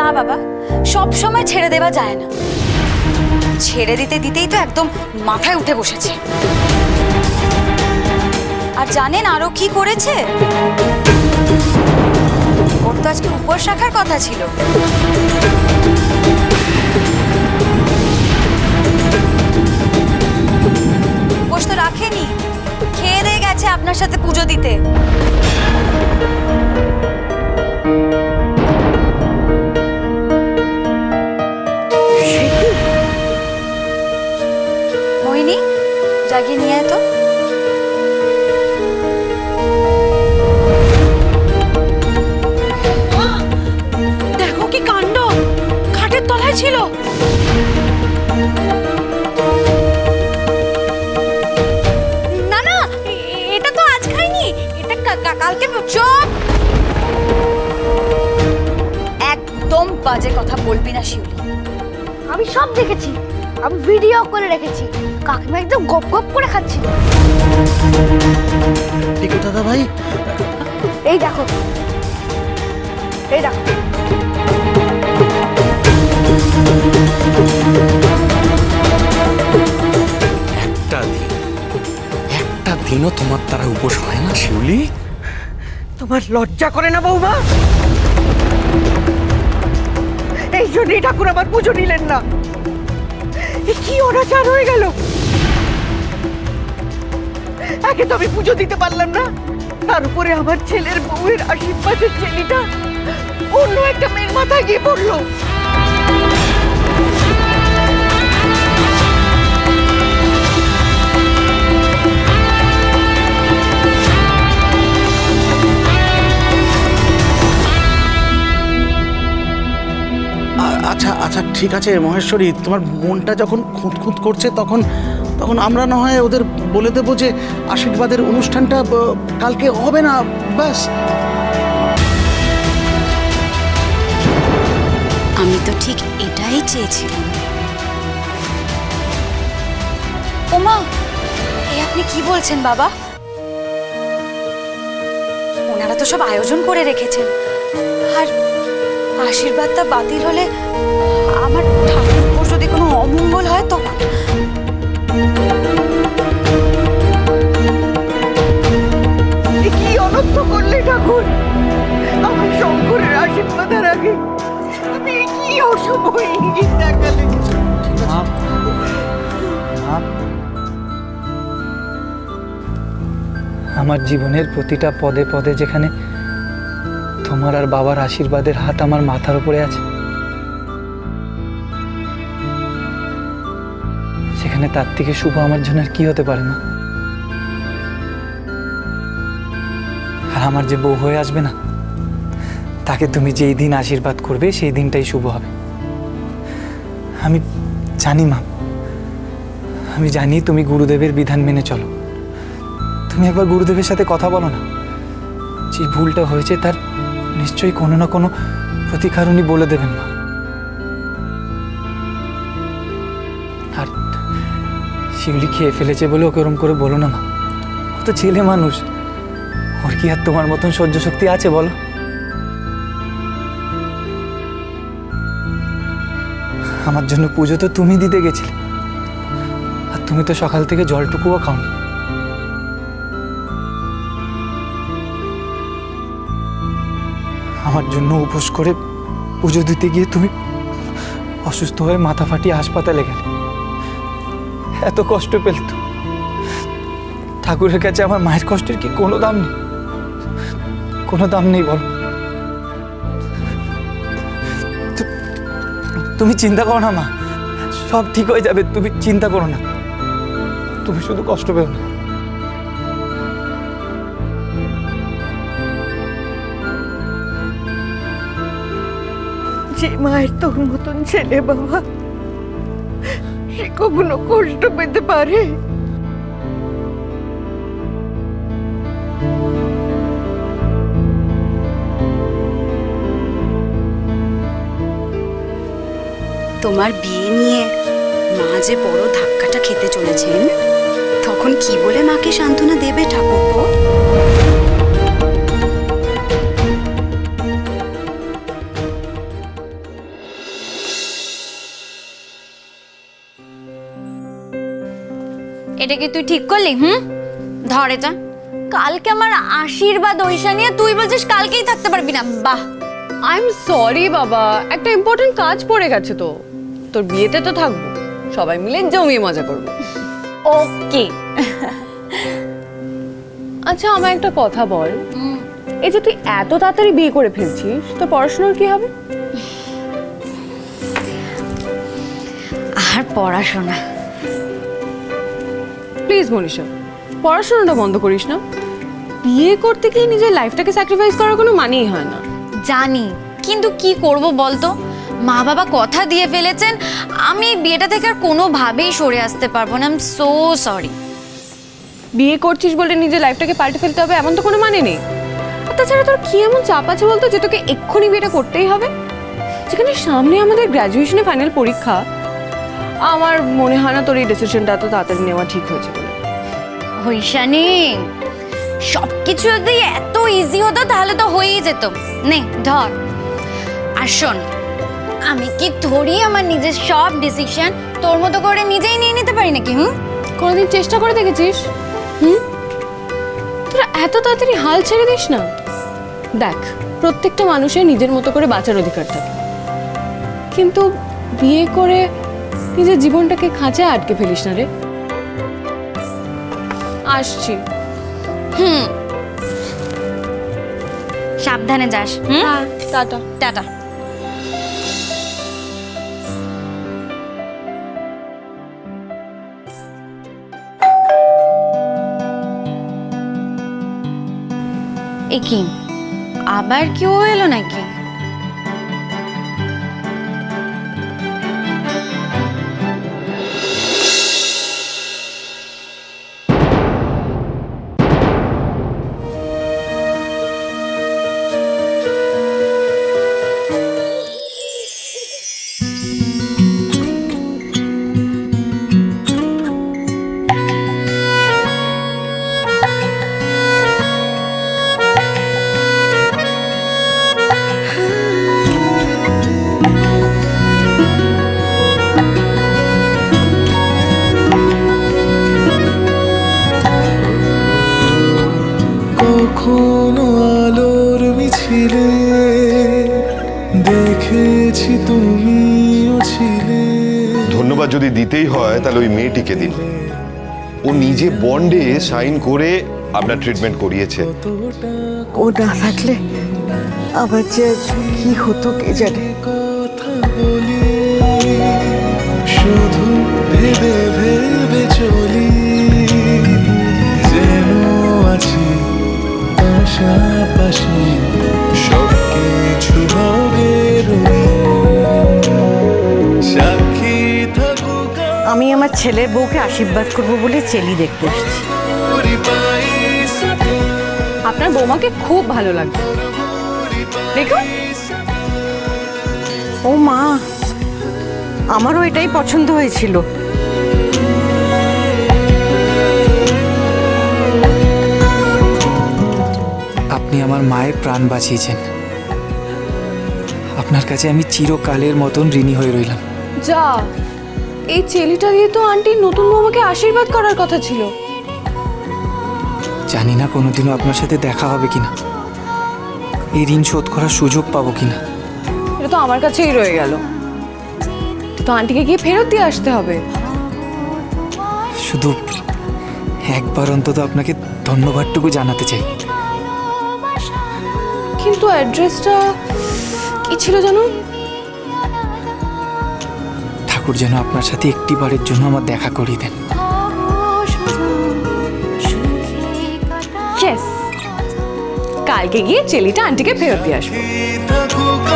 না বাবা, সব সময় ছেড়ে দেওয়া যায় না। ছেড়ে দিতে দিতেই তো একদম মাথায় উঠে বসেছে। আর জানেন আরো কি করেছে? ওর তো আজকে উপোস রাখার কথা ছিল। উপোস তো রাখেনি, খেয়ে দিয়ে গেছে আপনার সাথে পুজো দিতে। মোহিনী, জাগিয়ে নিয়ে আয় তো। দেখো কি কাণ্ড, খাটের তলায় ছিল। না না, এটা তো আজ খাইনি, এটা কালকে। চুপ! একদম বাজে কথা বলবি না শিউলি। আমি সব দেখেছি, আমি ভিডিও করে রেখেছি। কাকিমা একদম গপ গপ করে খাচ্ছিল। টিকু দাদা ভাই, এই দেখো, এই দেখো। একটা দিনও তোমার দ্বারা উপোস হয় না শিউলি? তোমার লজ্জা করে না বৌমা? এই জন্যই ঠাকুর আমার পুজো নিলেন না। এ কি অনাচার হয়ে গেল! আগে তো আমি পুজো দিতে পারলাম না, তার উপরে আমার ছেলের বউয়ের আশীর্বাদের ছেলেটা অন্য একটা মেয়ের মাথায় গিয়ে পড়লো। আচ্ছা আচ্ছা, ঠিক আছে মহেশ্বরী, তোমার মনটা যখন খুঁতখুত করছে তখন তখন আমরা না হয় ওদের বলে দেবো যে আশীর্বাদের অনুষ্ঠানটা কালকে হবে না, ব্যাস। আমি তো ঠিক এটাই চেয়েছিলাম। ওমা, এই আপনি কি বলছেন বাবা? ওনারা তো সব আয়োজন করে রেখেছেন, আর আশীর্বাদটা বাতিল হলে আমার ঠাকুর যদি কোনো অমঙ্গল হয় তখন। কি অনর্থ করলে ঠাকুর! আমার শঙ্করের আশীর্বাদের আগে তুমি কি অসময় ইঙ্গিত দেখালে! আমার জীবনের প্রতিটা পদে পদে যেখানে তোমার আর বাবার আশীর্বাদের হাত আমার মাথার উপরে আছে, সেখানে তার থেকে শুভ আমার জন্য আর কি হতে পারে না? আর আমার যে বউ হয়ে আসবে না, তাকে তুমি যেই দিন আশীর্বাদ করবে সেই দিনটাই শুভ হবে। আমি জানি মা, আমি জানি তুমি গুরুদেবের বিধান মেনে চলো। তুমি একবার গুরুদেবের সাথে কথা বলো না। যে ভুলটা হয়েছে তার নিশ্চয়ই কোনো না কোনো প্রতিকার উনি বলে দেবেন মা। আর শিউলি খেয়ে ফেলেছে বলে ওকে ওরম করে বলো না মা। ও তো ছেলে মানুষ, ওর কি আর তোমার মতন সহ্য শক্তি আছে বলো? আমার জন্য পুজো তো তুমি দিতে গেছিলে, আর তুমি তো সকাল থেকে জলটুকুও খাওনি। আমার জন্য উপোস করে পুজো দিতে গিয়ে তুমি অসুস্থ হয়ে মাথা ফাটিয়ে হাসপাতালে গেলে। এত কষ্ট পেলে তো ঠাকুরের কাছে আমার মায়ের কষ্টের কি কোনো দাম নেই? কোনো দাম নেই বল? তুমি চিন্তা করো না মা, সব ঠিক হয়ে যাবে। তুমি চিন্তা করো না, তুমি শুধু কষ্ট পেও না। যে মায়ের তোর মতন ছেলে বাবা, সে কখনো কষ্ট পেতে পারে? তোমার বিয়ে নিয়ে মা যে বড় ধাক্কাটা খেতে চলেছেন, তখন কি বলে মাকে সান্ত্বনা দেবে ঠাকুরপো? এটা কি তুই ঠিক করলি? ধর এটা। কালকে আমার আশীর্বাদ ঐশা নিয়ে তুই বলছিস কালকেই থাকতে পারবি না? বাহ! আই এম সরি বাবা, একটা ইম্পর্টেন্ট কাজ পড়ে গেছে তো। তোর বিয়েতে তো থাকবো, সবাই মিলে জমিয়ে মজা করবো। ওকে। আচ্ছা আমায় একটা কথা বল, এই যে তুই এত তাড়াতাড়ি বিয়ে করে ফেলছিস, তোর পড়াশোনার কি হবে? আর পড়াশোনা? প্লিজ মনীষা, পড়াশোনাটা বন্ধ করিস না। বিয়ে করতে গিয়ে নিজের লাইফটাকে স্যাক্রিফাইস করার কোনো মানেই হয় না। জানি, কিন্তু কি করব বলতো? মা বাবা কথা দিয়ে ফেলেছেন, আমি বিয়েটা থেকে আর কোনোভাবেই সরে আসতে পারবো না। I am so sorry. বিয়ে করছিস বলে নিজের লাইফটাকে পাল্টে ফেলতে হবে এমন তো কোনো মানে নেই। আর তাছাড়া তোর কি এমন চাপ আছে বলতো যে তোকে এক্ষুনি বিয়েটা করতেই হবে, যেখানে সামনে আমাদের গ্র্যাজুয়েশনে ফাইনাল পরীক্ষা। আমার মনে হয় না তোর এই ডিসিশনটা এত তাড়াতাড়ি নেওয়া ঠিক হয়েছে বলে। হইশানি, সব কিছু যদি এত ইজি হতো তাহলে তো হয়েই যেত। নে ধর। আর শোন, আমি কি থোড়ি আমার নিজের সব ডিসিশন তোর মতো করে নিজেই নিয়ে নিতে পারি নাকি? কোনোদিন চেষ্টা করে দেখেছিস? তোরা এত তাড়াতাড়ি হাল ছেড়ে দিস না। দেখ, প্রত্যেকটা মানুষের নিজের মতো করে বাঁচার অধিকার থাকে, কিন্তু বিয়ে করে নিজের জীবনটাকে খাঁচায় আটকে ফেলিস না রে। আসছি। সাবধানে যাস। হ্যাঁ, টাটা। টাটা। এ কি, আবার কেউ এলো নাকি? কখনো আলোর মিছিলে দেখেছি তুমিও ছিলে। ধন্যবাদ যদি দিতেই হয় তাহলে ওই মেয়েটিকে দিন। ও নিজে বন্ডে সাইন করে আপনার ট্রিটমেন্ট করিয়েছে। ও না থাকলে আমার যে কি হতো কে জানে। কথা বলি শুধু ভেবে ভেবে চলি, যেন আছি পাশাপাশি, সব কিছু হবে সাক্ষী থাকুক। আমি আমার ছেলের বউকে আশীর্বাদ করব বলে চেলি দেখতে এসেছি। আপনার বৌমাকে খুব ভালো লাগবে, দেখুন। ও মা, আমারও এটাই পছন্দ হয়েছিল। আপনি আমার মায়ের প্রাণ বাঁচিয়েছেন। আপনার কাছে আমি চিরকালের মতন ঋণী হয়ে রইলাম। যা, এই চেলিটা দিয়ে তো আন্টির নতুন বৌমাকে আশীর্বাদ করার কথা ছিল। জানি না কোনোদিনও আপনার সাথে দেখা হবে কিনা, এই ঋণ শোধ করার সুযোগ পাবো কিনা। এটা তো আমার কাছেই রয়ে গেল, তো আন্টিকে গিয়ে ফেরত দিয়ে আসতে হবে। শুধু একবার অন্তত আপনাকে ধন্যবাদটুকু জানাতে চাই। কিন্তু অ্যাড্রেসটা কি ছিল জানো? ঠাকুর যেন আপনার সাথে একটিবারের জন্য আমার দেখা করিয়ে দেন। কালকে গিয়ে চেলিটা আন্টিকে ফেরত দিয়ে আসবো। থাকুক